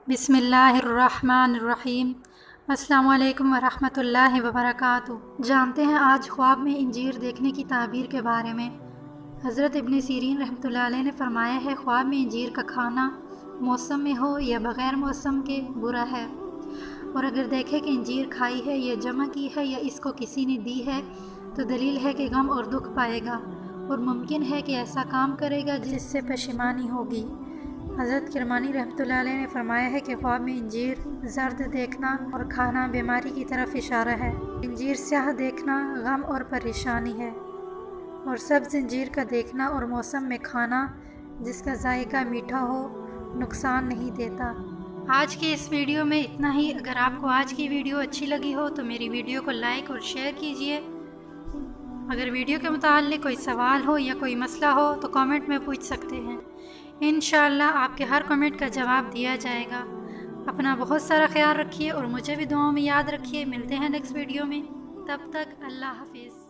बिस्मिल्लाहिर्रहमानिर्रहीम। अस्सलामु अलैकुम वरहमतुल्लाहि वबरकातुहू। जानते हैं आज ख्वाब में इंजीर देखने की ताबीर के बारे में। हज़रत इब्न सीरीन रहमतुल्लाह अलैह ने फरमाया है, ख्वाब में इंजीर का खाना मौसम में हो या बग़ैर मौसम के बुरा है, और अगर देखे कि इंजीर खाई है या जमा की है या इसको किसी ने दी है तो दलील है कि गम और दुख पाएगा और मुमकिन है कि ऐसा काम करेगा जिससे पशेमानी होगी। हज़रत किरमानी रहमतुल्लाह अलैह ने फरमाया है कि ख्वाब में इंजीर जर्द देखना और खाना बीमारी की तरफ इशारा है। इंजीर स्याह देखना गम और परेशानी है, और सब्ज़ इंजीर का देखना और मौसम में खाना जिसका जायका मीठा हो नुकसान नहीं देता। आज की इस वीडियो में इतना ही। अगर आपको आज की वीडियो अच्छी लगी हो तो मेरी वीडियो को लाइक और शेयर कीजिए। अगर वीडियो के मुताल्लिक़ कोई सवाल हो या कोई मसला हो तो कमेंट में पूछ सकते हैं। इंशाअल्लाह आपके हर कमेंट का जवाब दिया जाएगा। अपना बहुत सारा ख्याल रखिए और मुझे भी दुआओं में याद रखिए। मिलते हैं नेक्स्ट वीडियो में, तब तक अल्लाह हाफिज़।